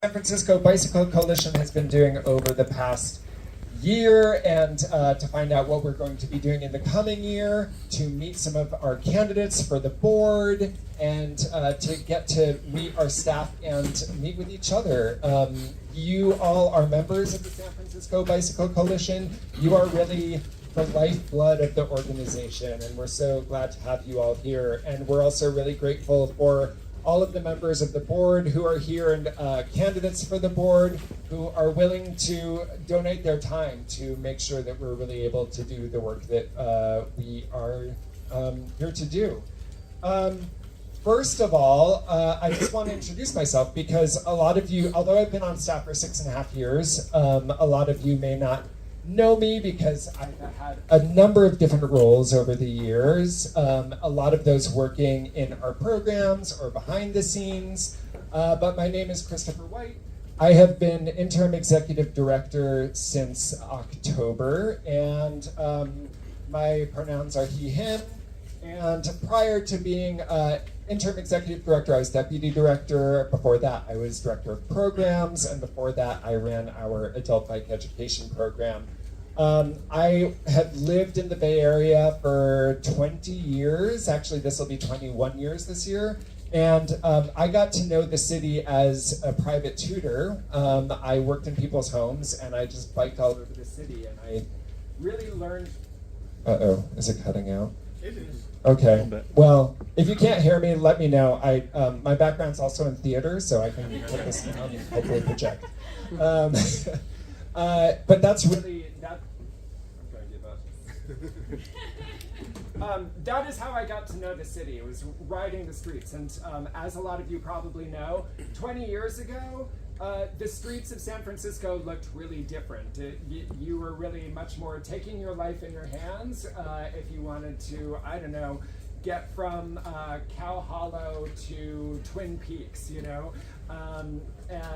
San Francisco Bicycle Coalition has been doing over the past year, and to find out what we're going to be doing in the coming year, to meet some of our candidates for the board, and to get to meet our staff and meet with each other. You all are members of the San Francisco Bicycle Coalition. You are really the lifeblood of the organization, and we're so glad to have you all here. And we're also really grateful for all of the members of the board who are here, and candidates for the board who are willing to donate their time to make sure that we're really able to do the work that we are here to do. First of all, I just want to introduce myself, because a lot of you, although I've been on staff for 6.5 years, a lot of you may not know me because I've had a number of different roles over the years, a lot of those working in our programs or behind the scenes, but my name is Christopher White. I have been interim executive director since October, and my pronouns are he, him, and prior to being interim executive director, I was deputy director. Before that, I was director of programs, and before that, I ran our adult bike education program. I have lived in the Bay Area for 20 years. Actually, this will be 21 years this year. And I got to know the city as a private tutor. I worked in people's homes, and I just biked all over the city, and I really learned... Uh-oh, is it cutting out? It is. Okay, well, if you can't hear me, let me know. My background's also in theater, so I can put this down and hopefully project. But that's really, I'm trying to give up. That is how I got to know the city. It was riding the streets. And as a lot of you probably know, 20 years ago, the streets of San Francisco looked really different. You were really much more taking your life in your hands if you wanted to, I don't know, get from Cow Hollow to Twin Peaks, you know,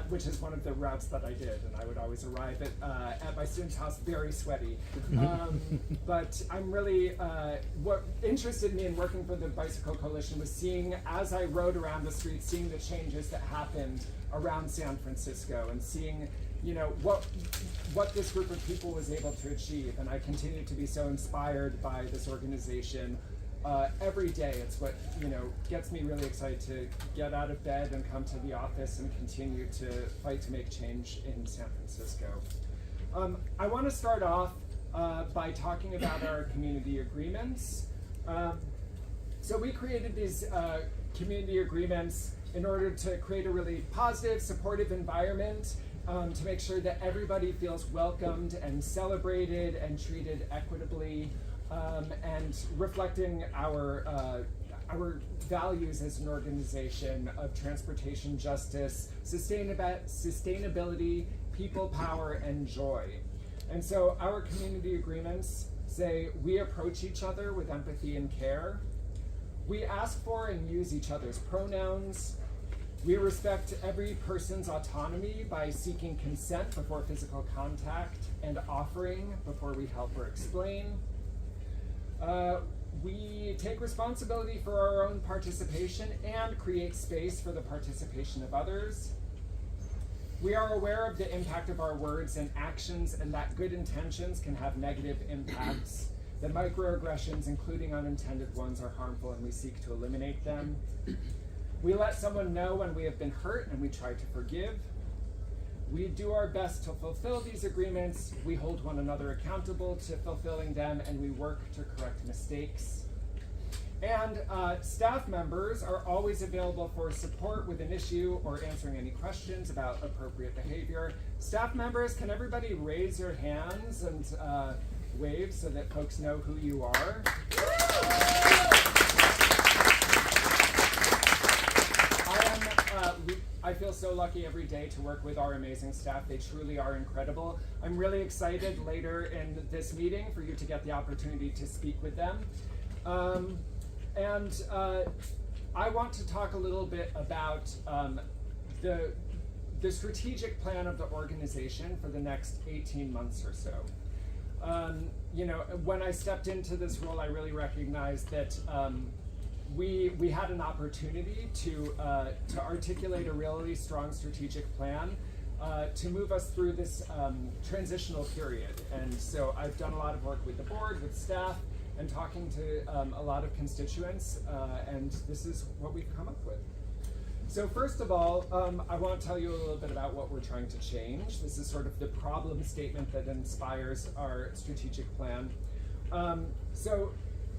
which is one of the routes that I did, and I would always arrive at my student's house very sweaty. But I'm really, what interested me in working for the Bicycle Coalition was seeing, as I rode around the streets, seeing the changes that happened around San Francisco, and seeing, you know, what this group of people was able to achieve. And I continue to be so inspired by this organization. Every day, it's what, you know, gets me really excited to get out of bed and come to the office and continue to fight to make change in San Francisco. I want to start off by talking about our community agreements. So we created these community agreements in order to create a really positive, supportive environment, to make sure that everybody feels welcomed and celebrated and treated equitably. And reflecting our values as an organization of transportation justice, sustainability, people power, and joy. And so our community agreements say we approach each other with empathy and care. We ask for and use each other's pronouns. We respect every person's autonomy by seeking consent before physical contact and offering before we help or explain. We take responsibility for our own participation and create space for the participation of others. We are aware of the impact of our words and actions, and that good intentions can have negative impacts. That microaggressions, including unintended ones, are harmful, and we seek to eliminate them. We let someone know when we have been hurt, and we try to forgive. We do our best to fulfill these agreements. We hold one another accountable to fulfilling them, and we work to correct mistakes. And staff members are always available for support with an issue or answering any questions about appropriate behavior. Staff members, can everybody raise your hands and wave so that folks know who you are? I feel so lucky every day to work with our amazing staff. They truly are incredible. I'm really excited later in this meeting for you to get the opportunity to speak with them. I want to talk a little bit about the strategic plan of the organization for the next 18 months or so. You know, when I stepped into this role, I really recognized that we had an opportunity to articulate a really strong strategic plan to move us through this transitional period. And so I've done a lot of work with the board, with staff, and talking to a lot of constituents, and this is what we've come up with. So first of all, I want to tell you a little bit about what we're trying to change. This is sort of the problem statement that inspires our strategic plan. So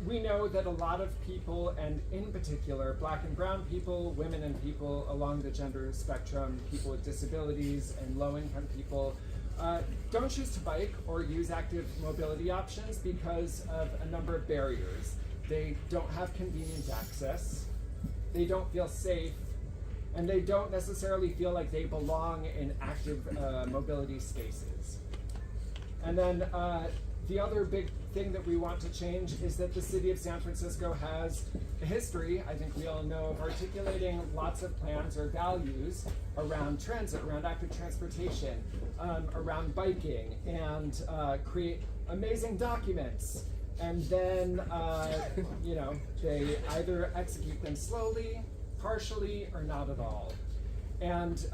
we know that a lot of people, and in particular, Black and brown people, women and people along the gender spectrum, people with disabilities and low-income people, don't choose to bike or use active mobility options because of a number of barriers. They don't have convenient access, they don't feel safe, and they don't necessarily feel like they belong in active mobility spaces. And then the other big thing that we want to change is that the city of San Francisco has a history, I think we all know, of articulating lots of plans or values around transit, around active transportation, around biking, and create amazing documents. And then, you know, they either execute them slowly, partially, or not at all. And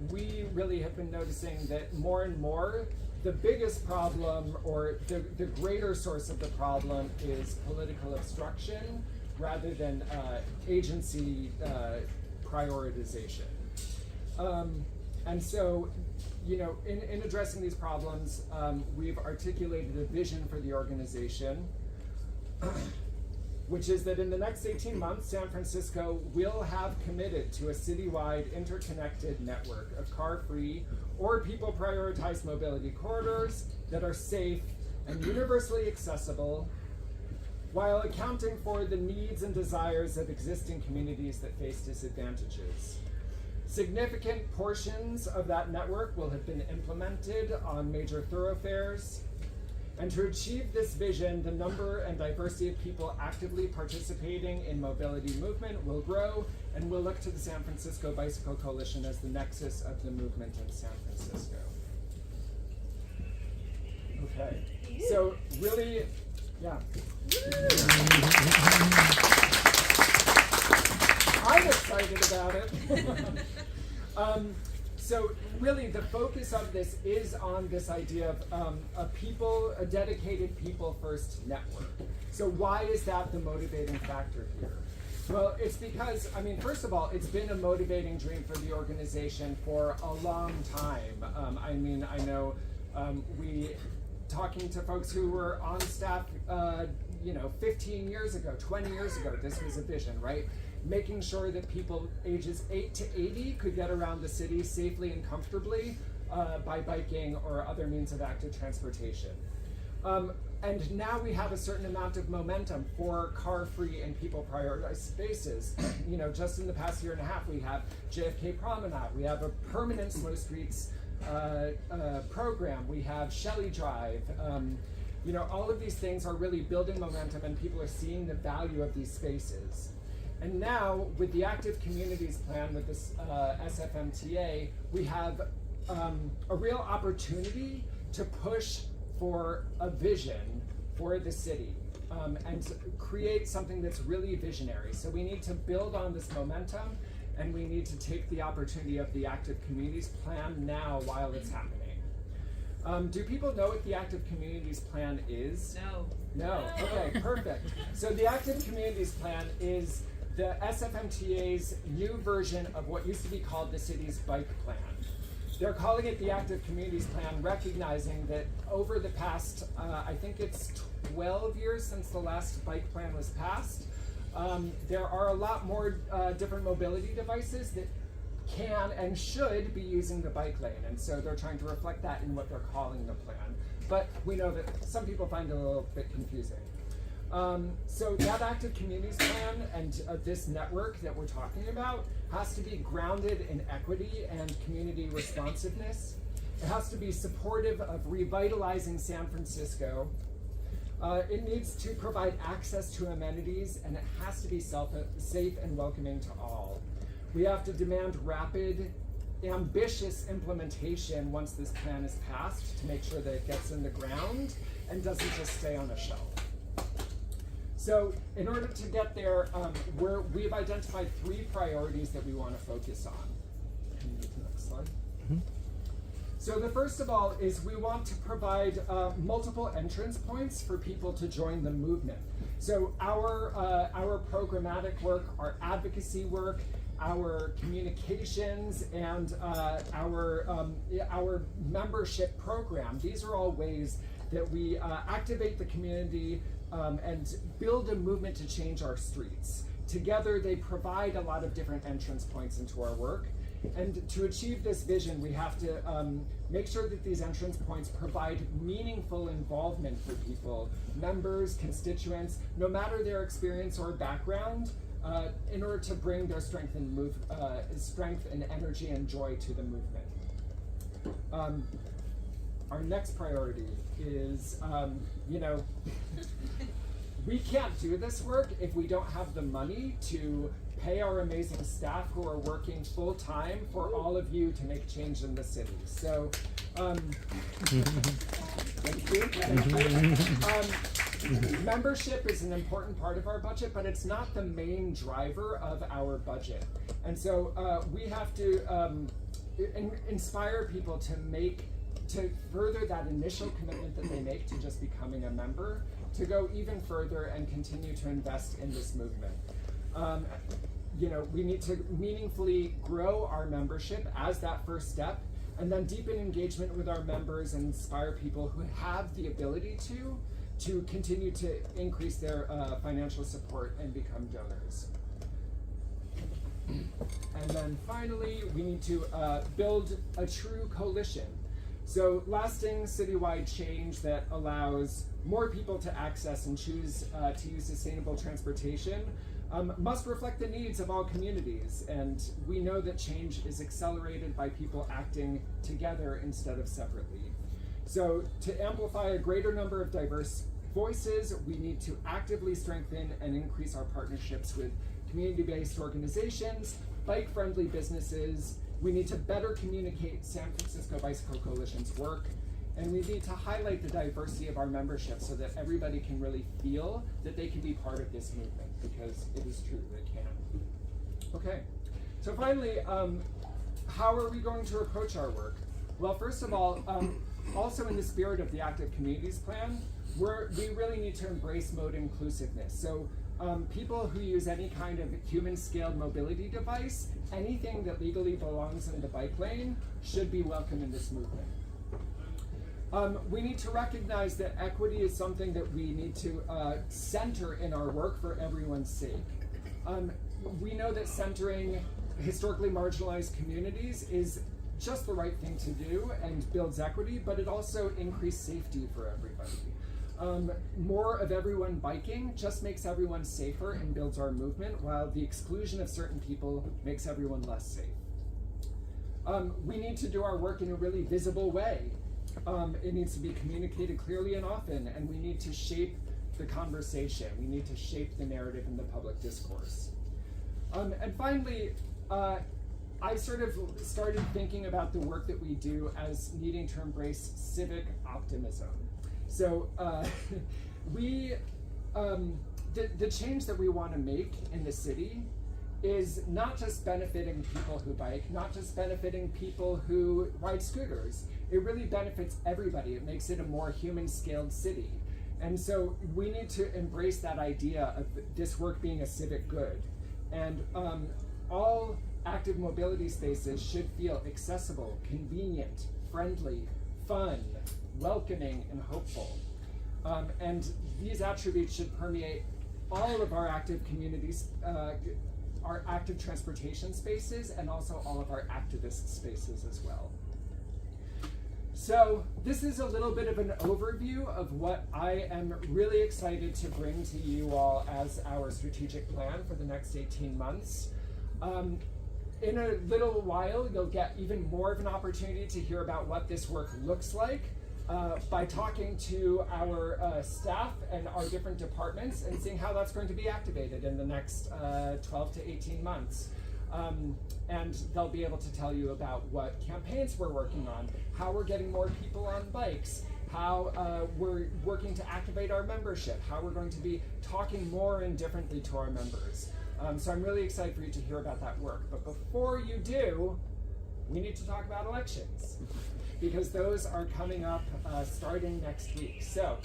we really have been noticing that more and more, the biggest problem, or the greater source of the problem, is political obstruction rather than agency prioritization. And so, you know, in addressing these problems, we've articulated a vision for the organization, which is that in the next 18 months, San Francisco will have committed to a citywide interconnected network of car-free or people-prioritized mobility corridors that are safe and universally accessible, while accounting for the needs and desires of existing communities that face disadvantages. Significant portions of that network will have been implemented on major thoroughfares. And to achieve this vision, the number and diversity of people actively participating in mobility movement will grow, and we'll look to the San Francisco Bicycle Coalition as the nexus of the movement in San Francisco. Okay, so really, yeah. I'm excited about it. So really the focus of this is on this idea of a dedicated people-first network. So why is that the motivating factor here? Well, it's because, I mean, first of all, it's been a motivating dream for the organization for a long time. I mean, I know talking to folks who were on staff, you know, 15 years ago, 20 years ago, this was a vision, right? Making sure that people ages 8 to 80 could get around the city safely and comfortably by biking or other means of active transportation. And now we have a certain amount of momentum for car-free and people-prioritized spaces. You know, just in the past year and a half, we have JFK Promenade, we have a permanent Slow Streets program, we have Shelley Drive. You know, all of these things are really building momentum, and people are seeing the value of these spaces. And now, with the Active Communities Plan, with this SFMTA, we have a real opportunity to push for a vision for the city and create something that's really visionary. So we need to build on this momentum, and we need to take the opportunity of the Active Communities Plan now while it's happening. Do people know what the Active Communities Plan is? No? Okay, perfect. So the Active Communities Plan is the SFMTA's new version of what used to be called the city's bike plan. They're calling it the Active Communities Plan, recognizing that over the past, I think it's 12 years since the last bike plan was passed, there are a lot more different mobility devices that can and should be using the bike lane, and so they're trying to reflect that in what they're calling the plan. But we know that some people find it a little bit confusing. So that Active Communities Plan and this network that we're talking about has to be grounded in equity and community responsiveness. It has to be supportive of revitalizing San Francisco. It needs to provide access to amenities, and it has to be safe and welcoming to all. We have to demand rapid, ambitious implementation once this plan is passed to make sure that it gets in the ground and doesn't just stay on a shelf. So in order to get there, we've identified 3 priorities that we want to focus on. Can you move to the next slide? So the first of all is we want to provide multiple entrance points for people to join the movement. So our programmatic work, our advocacy work, our communications, and our membership program, these are all ways that we activate the community and build a movement to change our streets. Together, they provide a lot of different entrance points into our work. And to achieve this vision, we have to make sure that these entrance points provide meaningful involvement for people, members, constituents, no matter their experience or background, in order to bring their strength and energy and joy to the movement. Our next priority is, we can't do this work if we don't have the money to pay our amazing staff who are working full time for all of you to make change in the city. So, thank you. Membership is an important part of our budget, but it's not the main driver of our budget. And so we have to inspire people to further that initial commitment that they make to just becoming a member, to go even further and continue to invest in this movement. We need to meaningfully grow our membership as that first step, and then deepen engagement with our members and inspire people who have the ability to continue to increase their financial support and become donors. And then finally, we need to build a true coalition. So lasting citywide change that allows more people to access and choose to use sustainable transportation must reflect the needs of all communities. And we know that change is accelerated by people acting together instead of separately. So to amplify a greater number of diverse voices, we need to actively strengthen and increase our partnerships with community-based organizations, bike-friendly businesses. We need to better communicate San Francisco Bicycle Coalition's work, and we need to highlight the diversity of our membership so that everybody can really feel that they can be part of this movement, because it is true, they can. Okay, so finally, how are we going to approach our work? Well, first of all, also in the spirit of the Active Communities Plan, we really need to embrace mode inclusiveness. So people who use any kind of human-scaled mobility device, anything that legally belongs in the bike lane, should be welcome in this movement. We need to recognize that equity is something that we need to center in our work for everyone's sake. We know that centering historically marginalized communities is just the right thing to do and builds equity, but it also increases safety for everybody. More of everyone biking just makes everyone safer and builds our movement, while the exclusion of certain people makes everyone less safe. We need to do our work in a really visible way. It needs to be communicated clearly and often, and we need to shape the conversation. We need to shape the narrative in the public discourse. And finally, I sort of started thinking about the work that we do as needing to embrace civic optimism. So the change that we want to make in the city is not just benefiting people who bike, not just benefiting people who ride scooters. It really benefits everybody. It makes it a more human-scaled city. And so we need to embrace that idea of this work being a civic good. And all active mobility spaces should feel accessible, convenient, friendly, fun, welcoming, and hopeful. And these attributes should permeate all of our active communities, our active transportation spaces, and also all of our activist spaces as well. So this is a little bit of an overview of what I am really excited to bring to you all as our strategic plan for the next 18 months. In a little while, you'll get even more of an opportunity to hear about what this work looks like by talking to our staff and our different departments and seeing how that's going to be activated in the next 12 to 18 months. And they'll be able to tell you about what campaigns we're working on, how we're getting more people on bikes, how we're working to activate our membership, how we're going to be talking more and differently to our members. So I'm really excited for you to hear about that work. But before you do, we need to talk about elections, because those are coming up starting next week. So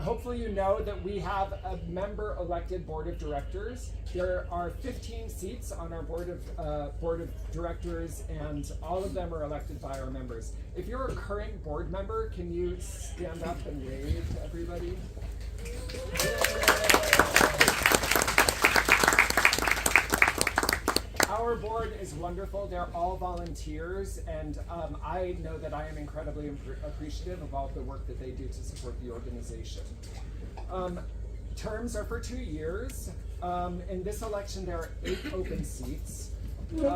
hopefully you know that we have a member-elected board of directors. There are 15 seats on our board of directors, and all of them are elected by our members. If you're a current board member, can you stand up and wave to everybody? Our board is wonderful. They're all volunteers, and I know that I am incredibly appreciative of all the work that they do to support the organization. Terms are for 2 years. In this election, there are 8 open seats. We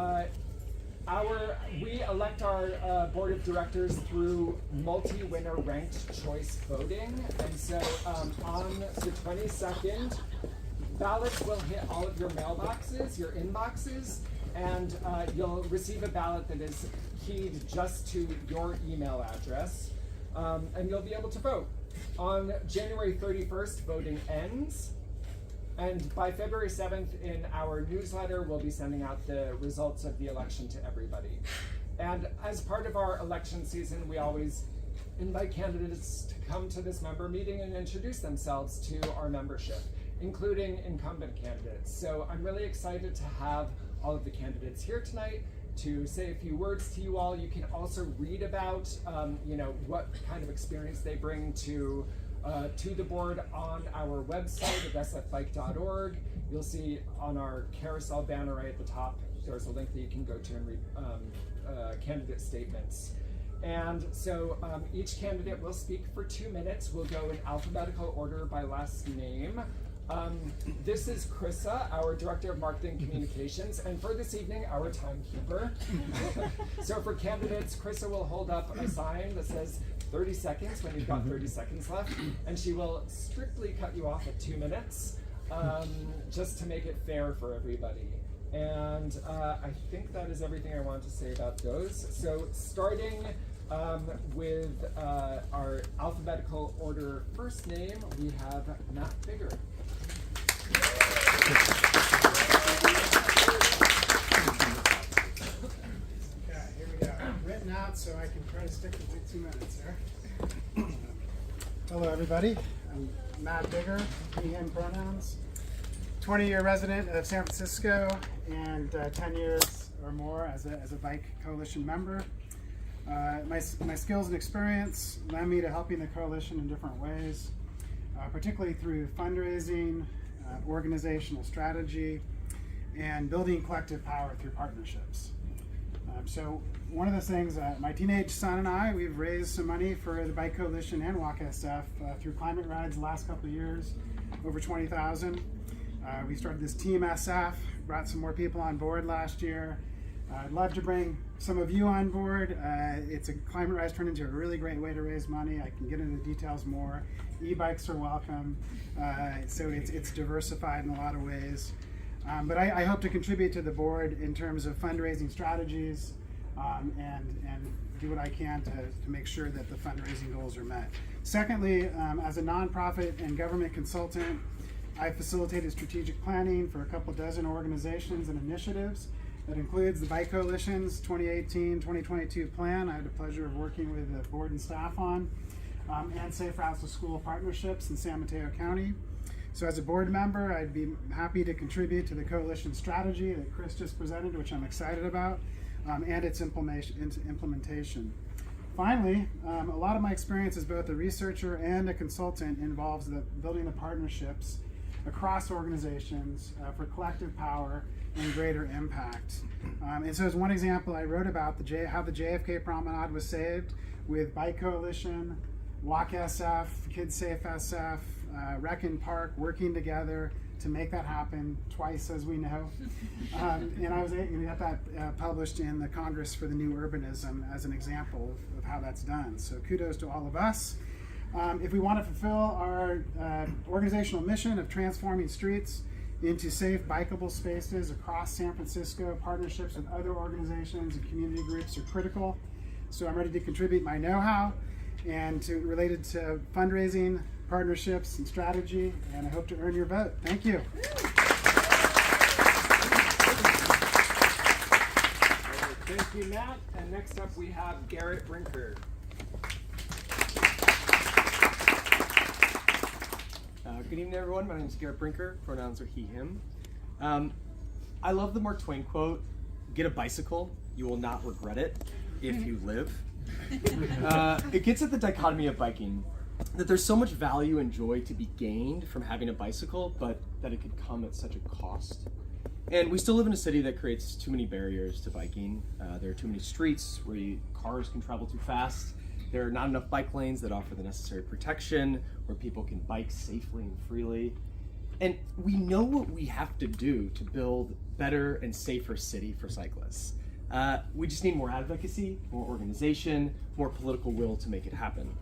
elect our board of directors through multi-winner ranked choice voting, and so on the 22nd, ballots will hit all of your mailboxes, your inboxes, and you'll receive a ballot that is keyed just to your email address, and you'll be able to vote. On January 31st, voting ends, and by February 7th in our newsletter, we'll be sending out the results of the election to everybody. And as part of our election season, we always invite candidates to come to this member meeting and introduce themselves to our membership, including incumbent candidates. So I'm really excited to have all of the candidates here tonight to say a few words to you all. You can also read about what kind of experience they bring to the board on our website at sfbike.org. You'll see on our carousel banner right at the top, there's a link that you can go to and read candidate statements. And so each candidate will speak for 2 minutes. We'll go in alphabetical order by last name. This is Krissa, our Director of Marketing Communications, and for this evening, our timekeeper. So for candidates, Krissa will hold up a sign that says 30 seconds when you've got 30 seconds left, and she will strictly cut you off at 2 minutes, just to make it fair for everybody. And I think that is everything I wanted to say about those. So starting with our alphabetical order first name, we have Matt Bigger. Okay, here we go. Written out so I can try to stick to the 2 minutes here. Hello, everybody. I'm Matt Bigger, he, him pronouns. 20-year resident of San Francisco and 10 years or more as a Bike Coalition member. My skills and experience lend me to helping the coalition in different ways, particularly through fundraising, organizational strategy, and building collective power through partnerships. So one of the things, my teenage son and I, we've raised some money for the Bike Coalition and Walk SF through climate rides the last couple of years, over 20,000. We started this Team SF, brought some more people on board last year. I'd love to bring some of you on board. It's a climate rise turned into a really great way to raise money. I can get into the details more. E-bikes are welcome. So it's diversified in a lot of ways. But I hope to contribute to the board in terms of fundraising strategies and do what I can to make sure that the fundraising goals are met. Secondly, as a nonprofit and government consultant, I facilitated strategic planning for a couple dozen organizations and initiatives. That includes the Bike Coalition's 2018-2022 plan I had the pleasure of working with the board and staff on, and Safe Routes to School partnerships in San Mateo County. So as a board member, I'd be happy to contribute to the coalition strategy that Chris just presented, which I'm excited about, and its implementation. Finally, a lot of my experience as both a researcher and a consultant involves building the partnerships across organizations for collective power and greater impact. And so as one example, I wrote about how the JFK Promenade was saved with Bike Coalition, Walk SF, Kids Safe SF, Rec and Park working together to make that happen twice, as we know. And I was able to get that published in the Congress for the New Urbanism as an example of how that's done. So kudos to all of us. If we want to fulfill our organizational mission of transforming streets into safe, bikeable spaces across San Francisco, partnerships with other organizations and community groups are critical. So I'm ready to contribute my know-how and related to fundraising, partnerships, and strategy, and I hope to earn your vote. Thank you. Thank you, Matt. And next up we have Garrett Brinker. Good evening, everyone. My name is Garrett Brinker. Pronouns are he, him. I love the Mark Twain quote, "Get a bicycle, you will not regret it if you live." It gets at the dichotomy of biking, that there's so much value and joy to be gained from having a bicycle, but that it could come at such a cost. And we still live in a city that creates too many barriers to biking. There are too many streets where cars can travel too fast. There are not enough bike lanes that offer the necessary protection where people can bike safely and freely. And we know what we have to do to build better and safer city for cyclists. We just need more advocacy, more organization, more political will to make it happen.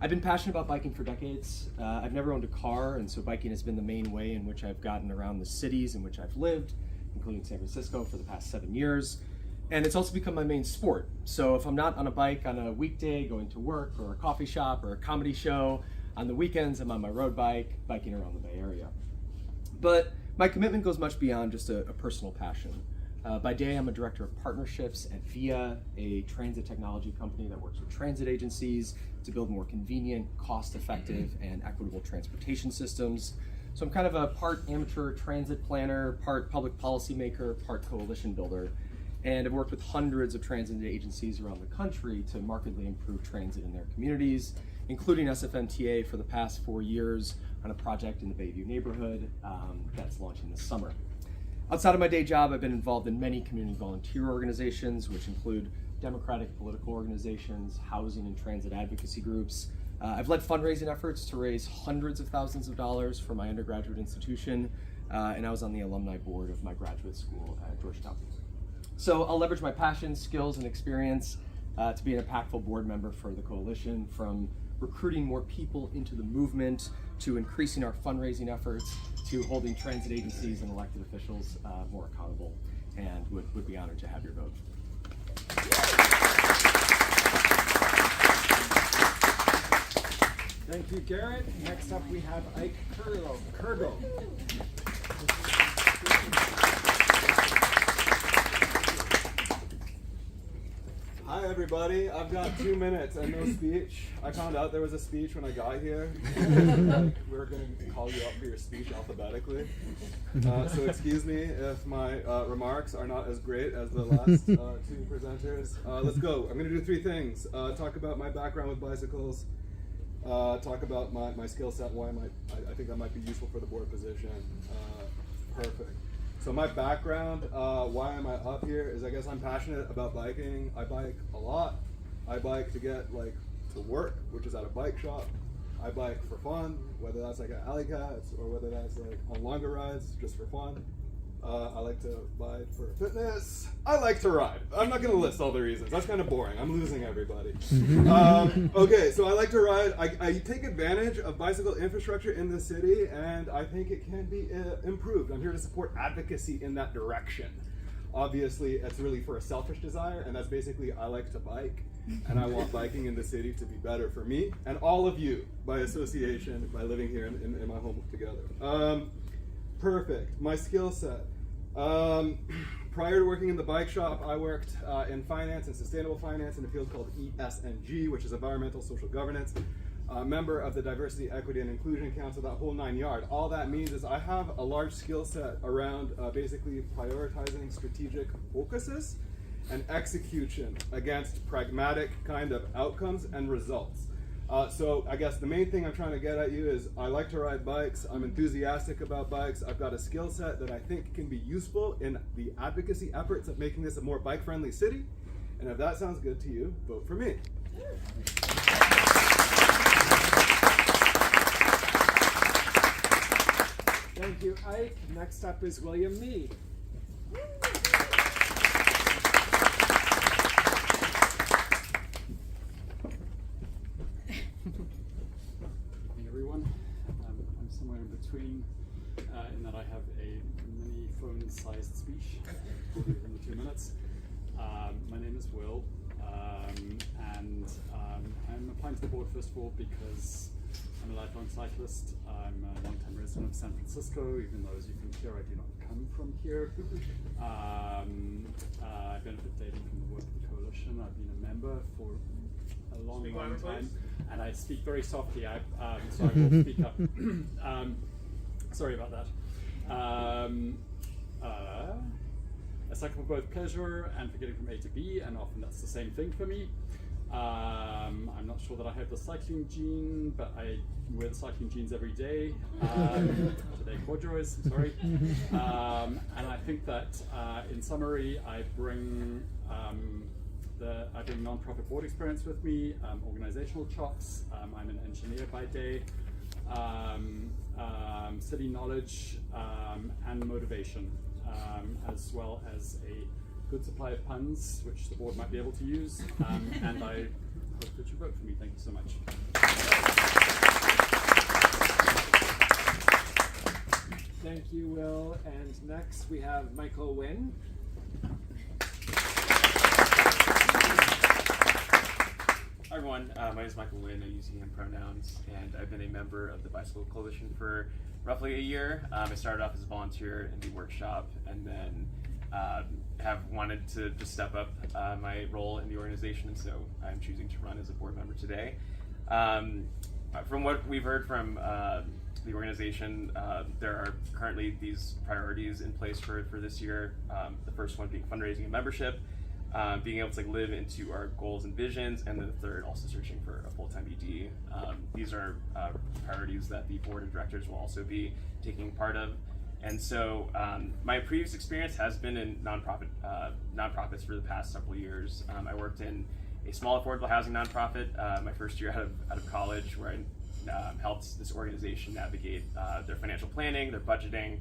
I've been passionate about biking for decades. I've never owned a car, and so biking has been the main way in which I've gotten around the cities in which I've lived, including San Francisco for the past 7 years. And it's also become my main sport. So if I'm not on a bike on a weekday going to work or a coffee shop or a comedy show, on the weekends I'm on my road bike, biking around the Bay Area. But my commitment goes much beyond just a personal passion. By day, I'm a director of partnerships at VIA, a transit technology company that works with transit agencies to build more convenient, cost-effective, and equitable transportation systems. So I'm kind of a part amateur transit planner, part public policy maker, part coalition builder. And I've worked with hundreds of transit agencies around the country to markedly improve transit in their communities, including SFMTA for the past 4 years on a project in the Bayview neighborhood that's launching this summer. Outside of my day job, I've been involved in many community volunteer organizations, which include democratic political organizations, housing and transit advocacy groups. I've led fundraising efforts to raise hundreds of thousands of dollars for my undergraduate institution, and I was on the alumni board of my graduate school at Georgetown. So I'll leverage my passion, skills, and experience to be an impactful board member for the coalition, from recruiting more people into the movement, to increasing our fundraising efforts, to holding transit agencies and elected officials more accountable, and would be honored to have your vote. Thank you, Garrett. Next up we have Ike Kurgel. Hi everybody, I've got 2 minutes and no speech. I found out there was a speech when I got here. We're going to call you up for your speech alphabetically. So excuse me if my remarks are not as great as the last 2 presenters. Let's go. I'm going to do 3 things. Talk about my background with bicycles. Talk about my skill set, why I think that might be useful for the board position. Perfect. So my background, why am I up here, is I guess I'm passionate about biking. I bike a lot. I bike to get to work, which is at a bike shop. I bike for fun, whether that's at Alley Cats or whether that's on longer rides just for fun. I like to bike for fitness. I like to ride. I'm not going to list all the reasons. That's kind of boring. I'm losing everybody. Okay, so I like to ride. I take advantage of bicycle infrastructure in the city, and I think it can be improved. I'm here to support advocacy in that direction. Obviously, it's really for a selfish desire, and that's basically I like to bike, and I want biking in the city to be better for me and all of you by association, by living here in my home together. Perfect. My skill set. Prior to working in the bike shop, I worked in finance and sustainable finance in a field called ESG, which is Environmental Social Governance. Member of the Diversity, Equity, and Inclusion Council, that whole 9 yards. All that means is I have a large skill set around basically prioritizing strategic focuses and execution against pragmatic kind of outcomes and results. So I guess the main thing I'm trying to get at you is I like to ride bikes. I'm enthusiastic about bikes. I've got a skill set that I think can be useful in the advocacy efforts of making this a more bike-friendly city. And if that sounds good to you, vote for me. Thank you, Ike. Next up is William Mead. Hey everyone, I'm somewhere in between in that I have a mini phone-sized speech in the 2 minutes. My name is Will. assigned to the board first of all because I'm a lifelong cyclist. I'm a long-time resident of San Francisco, even though, as you can hear, I do not come from here. I benefit daily from the work of the coalition. I've been a member for a long, long time, and I speak very softly, so I will speak up. Sorry about that. I cycle for both pleasure and for getting from A to B, and often that's the same thing for me. I'm not sure that I have the cycling gene, but I wear the cycling jeans every day. Today, corduroys, sorry. And I think that, in summary, I bring non-profit board experience with me, organizational chops. I'm an engineer by day, city knowledge, and motivation, as well as a good supply of puns, which the board might be able to use, and I hope that you vote for me. Thank you so much. Thank you, Will. And next we have Michael Wynn. Hi everyone, my name is Michael Wynn. I use he, him pronouns, and I've been a member of the Bicycle Coalition for roughly a year. I started off as a volunteer in the workshop, and then have wanted to just step up my role in the organization, and so I'm choosing to run as a board member today. From what we've heard from the organization, there are currently these priorities in place for this year. The first one being fundraising and membership, being able to live into our goals and visions, and then the third, also searching for a full-time ED. These are priorities that the board of directors will also be taking part of. And so my previous experience has been in nonprofits for the past several years. I worked in a small affordable housing nonprofit my first year out of college, where I helped this organization navigate their financial planning, their budgeting,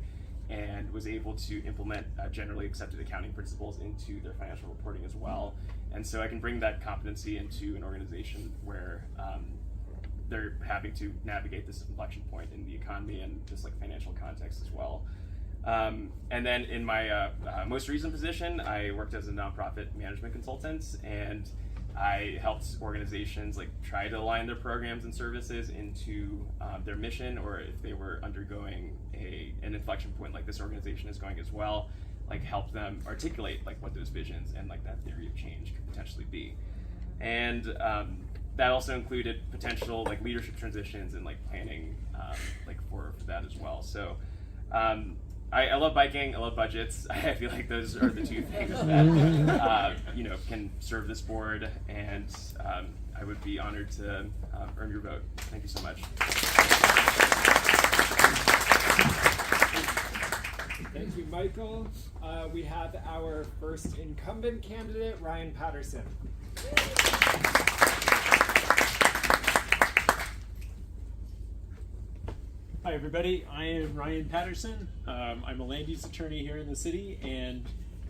and was able to implement generally accepted accounting principles into their financial reporting as well. And so I can bring that competency into an organization where they're having to navigate this inflection point in the economy and just like financial context as well. And then in my most recent position, I worked as a nonprofit management consultant, and I helped organizations like try to align their programs and services into their mission, or if they were undergoing an inflection point like this organization is going as well, like help them articulate like what those visions and like that theory of change could potentially be. And that also included potential like leadership transitions and like planning like for that as well. So I love biking, I love budgets. I feel like those are the two things that can serve this board, and I would be honored to earn your vote. Thank you so much. Thank you, Michael. We have our first incumbent candidate, Ryan Patterson. Hi everybody, I am Ryan Patterson. I'm a land use attorney here in the city, and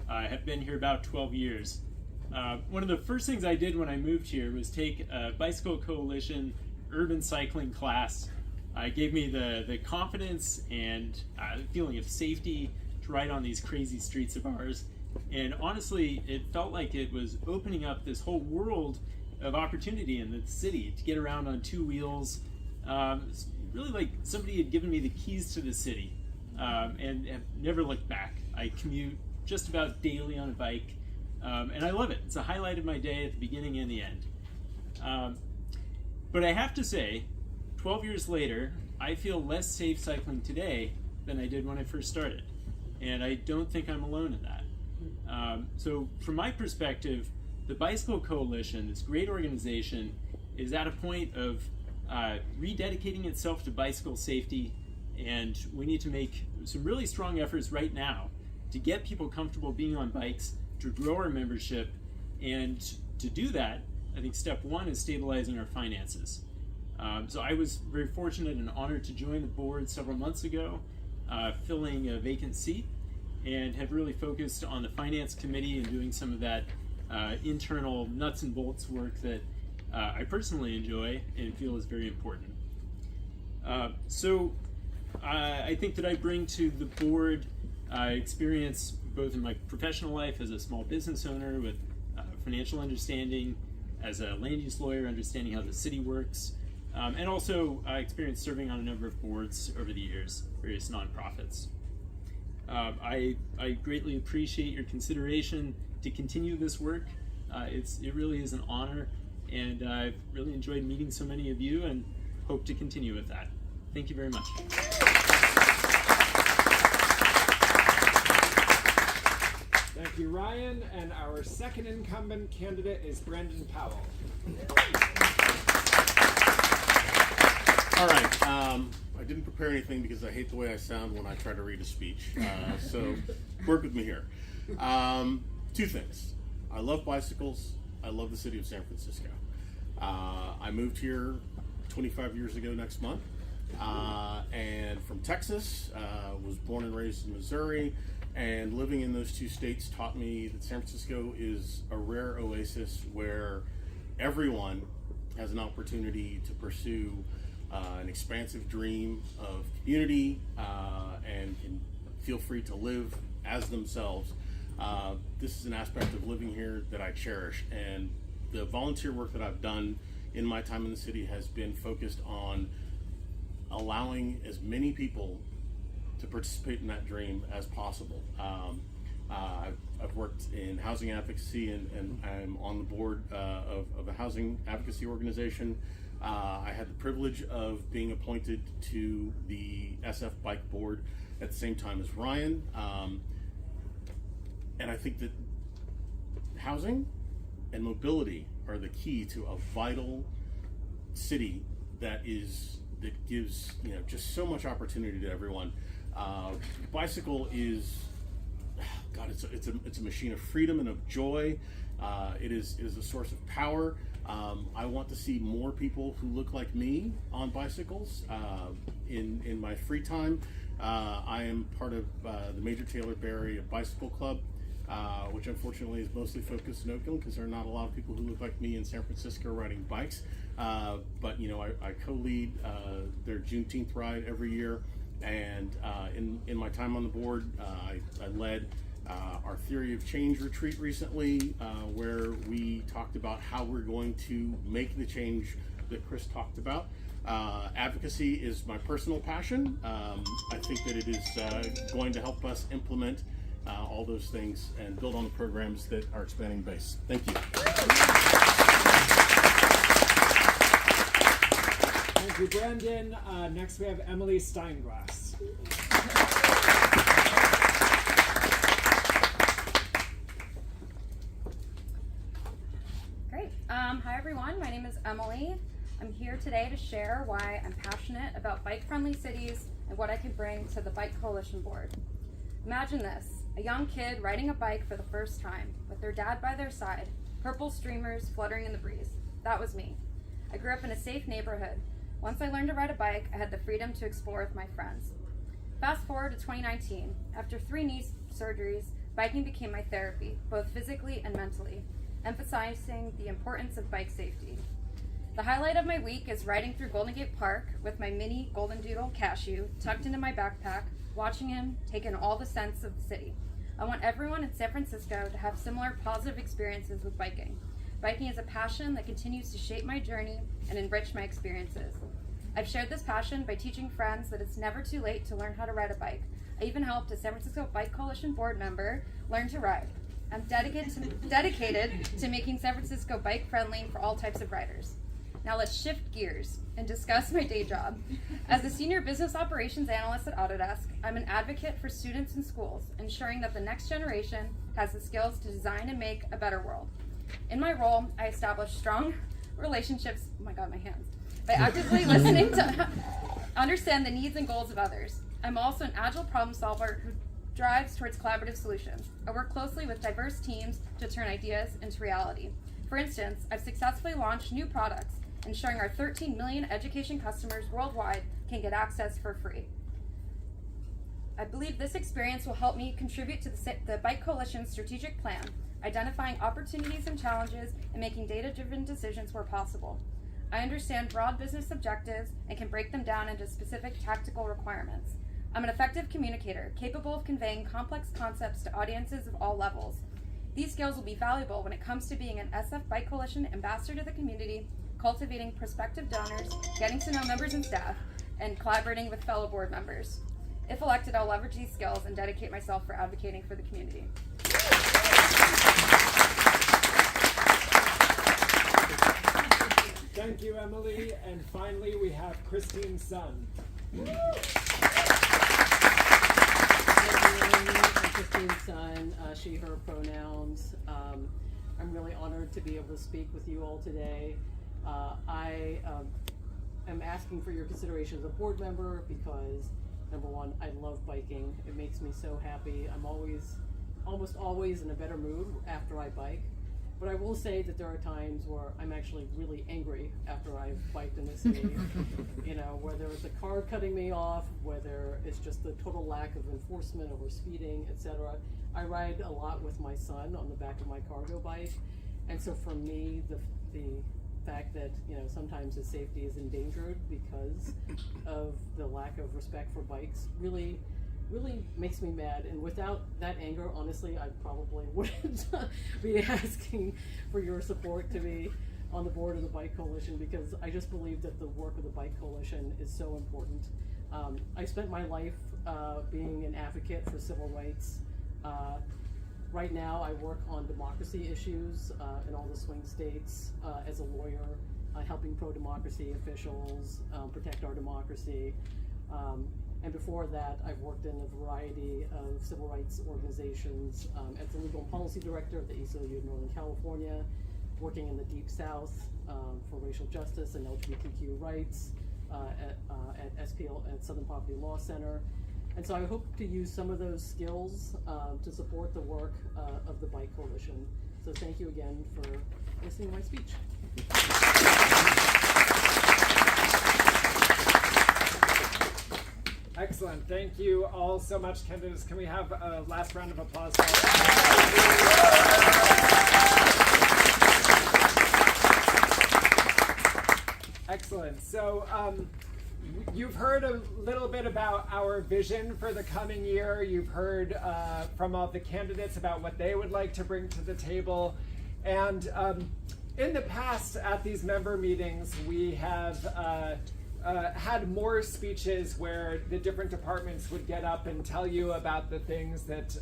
I have been here about 12 years. One of the first things I did when I moved here was take a Bicycle Coalition urban cycling class. It gave me the confidence and feeling of safety to ride on these crazy streets of ours. And honestly, it felt like it was opening up this whole world of opportunity in the city to get around on two wheels. It's really like somebody had given me the keys to the city, and have never looked back. I commute just about daily on a bike, and I love it. It's a highlight of my day at the beginning and the end. But I have to say, 12 years later, I feel less safe cycling today than I did when I first started. And I don't think I'm alone in that. So from my perspective, the Bicycle Coalition, this great organization, is at a point of rededicating itself to bicycle safety, and we need to make some really strong efforts right now to get people comfortable being on bikes, to grow our membership, and to do that, I think step one is stabilizing our finances. So I was very fortunate and honored to join the board several months ago, filling a vacant seat, and have really focused on the finance committee and doing some of that internal nuts and bolts work that I personally enjoy and feel is very important. So I think that I bring to the board experience both in my professional life as a small business owner with financial understanding, as a land use lawyer, understanding how the city works, and also experience serving on a number of boards over the years, various nonprofits. I greatly appreciate your consideration to continue this work. It really is an honor, and I've really enjoyed meeting so many of you and hope to continue with that. Thank you very much. Thank you, Ryan. And our second incumbent candidate is Brandon Powell. All right. I didn't prepare anything because I hate the way I sound when I try to read a speech. So work with me here. Two things. I love bicycles. I love the city of San Francisco. I moved here 25 years ago next month. And from Texas, was born and raised in Missouri. And living in those two states taught me that San Francisco is a rare oasis where everyone has an opportunity to pursue an expansive dream of community and can feel free to live as themselves. This is an aspect of living here that I cherish, and the volunteer work that I've done in my time in the city has been focused on allowing as many people to participate in that dream as possible. I've worked in housing advocacy and I'm on the board of a housing advocacy organization. I had the privilege of being appointed to the SF Bike Board at the same time as Ryan. And I think that housing and mobility are the key to a vital city that gives just so much opportunity to everyone. Bicycle is, God, it's a machine of freedom and of joy. It is a source of power. I want to see more people who look like me on bicycles in my free time. I am part of the Major Taylor Berry Bicycle Club, which unfortunately is mostly focused in Oakland because there are not a lot of people who look like me in San Francisco riding bikes. But I co-lead their Juneteenth ride every year. And in my time on the board, I led our Theory of Change retreat recently, where we talked about how we're going to make the change that Chris talked about. Advocacy is my personal passion. I think that it is going to help us implement all those things and build on the programs that are expanding base. Thank you. Thank you, Brandon. Next we have Emily Steinglass. Great. Hi everyone, my name is Emily. I'm here today to share why I'm passionate about bike-friendly cities and what I can bring to the Bike Coalition Board. Imagine this, a young kid riding a bike for the first time, with their dad by their side, purple streamers fluttering in the breeze. That was me. I grew up in a safe neighborhood. Once I learned to ride a bike, I had the freedom to explore with my friends. Fast forward to 2019. After 3 knee surgeries, biking became my therapy, both physically and mentally, emphasizing the importance of bike safety. The highlight of my week is riding through Golden Gate Park with my mini Golden Doodle Cashew tucked into my backpack, watching him take in all the scents of the city. I want everyone in San Francisco to have similar positive experiences with biking. Biking is a passion that continues to shape my journey and enrich my experiences. I've shared this passion by teaching friends that it's never too late to learn how to ride a bike. I even helped a San Francisco Bike Coalition board member learn to ride. I'm dedicated to making San Francisco bike friendly for all types of riders. Now let's shift gears and discuss my day job. As a senior business operations analyst at Autodesk, I'm an advocate for students in schools, ensuring that the next generation has the skills to design and make a better world. In my role, I establish strong relationships, oh my God, my hands, by actively listening to understand the needs and goals of others. I'm also an agile problem solver who drives towards collaborative solutions. I work closely with diverse teams to turn ideas into reality. For instance, I've successfully launched new products, ensuring our 13 million education customers worldwide can get access for free. I believe this experience will help me contribute to the Bike Coalition's strategic plan, identifying opportunities and challenges and making data-driven decisions where possible. I understand broad business objectives and can break them down into specific tactical requirements. I'm an effective communicator, capable of conveying complex concepts to audiences of all levels. These skills will be valuable when it comes to being an SF Bike Coalition ambassador to the community, cultivating prospective donors, getting to know members and staff, and collaborating with fellow board members. If elected, I'll leverage these skills and dedicate myself for advocating for the community. Thank you, Emily. And finally, we have Christine Sun. I'm Christine's son, she, her pronouns. I'm really honored to be able to speak with you all today. I am asking for your consideration as a board member because, number one, I love biking. It makes me so happy. I'm almost always in a better mood after I bike. But I will say that there are times where I'm actually really angry after I've biked in the city. You know, whether it's a car cutting me off, whether it's just the total lack of enforcement over speeding, etc. I ride a lot with my son on the back of my cargo bike, and so for me, the fact that, you know, sometimes his safety is endangered because of the lack of respect for bikes really makes me mad. And without that anger, honestly, I probably wouldn't be asking for your support to be on the board of the Bike Coalition, because I just believe that the work of the Bike Coalition is so important. I spent my life being an advocate for civil rights. Right now I work on democracy issues in all the swing states as a lawyer, helping pro-democracy officials protect our democracy. And before that, I've worked in a variety of civil rights organizations as the legal and policy director of the ACLU of Northern California, working in the Deep South for racial justice and LGBTQ rights at SPL at Southern Poverty Law Center. And so I hope to use some of those skills to support the work of the Bike Coalition. So thank you again for listening to my speech. Excellent. Thank you all so much, candidates. Can we have a last round of applause? Excellent. So you've heard a little bit about our vision for the coming year. You've heard from all the candidates about what they would like to bring to the table. And in the past, at these member meetings, we have had more speeches where the different departments would get up and tell you about the things that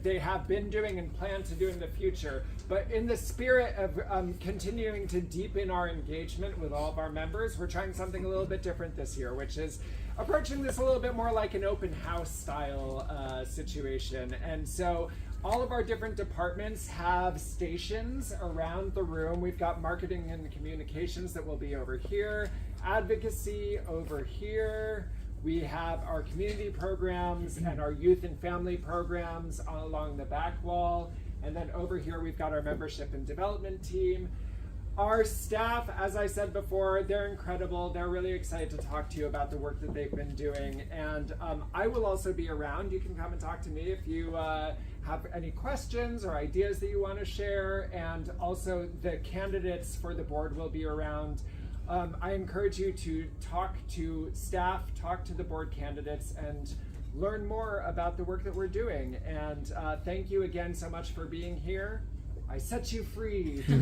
they have been doing and plan to do in the future. But in the spirit of continuing to deepen our engagement with all of our members, we're trying something a little bit different this year, which is approaching this a little bit more like an open house style situation. And so all of our different departments have stations around the room. We've got marketing and communications that will be over here, advocacy over here. We have our community programs and our youth and family programs along the back wall. And then over here, we've got our membership and development team. Our staff, as I said before, they're incredible. They're really excited to talk to you about the work that they've been doing. And I will also be around. You can come and talk to me if you have any questions or ideas that you want to share. And also the candidates for the board will be around. I encourage you to talk to staff, talk to the board candidates, and learn more about the work that we're doing. And thank you again so much for being here. I set you free. So,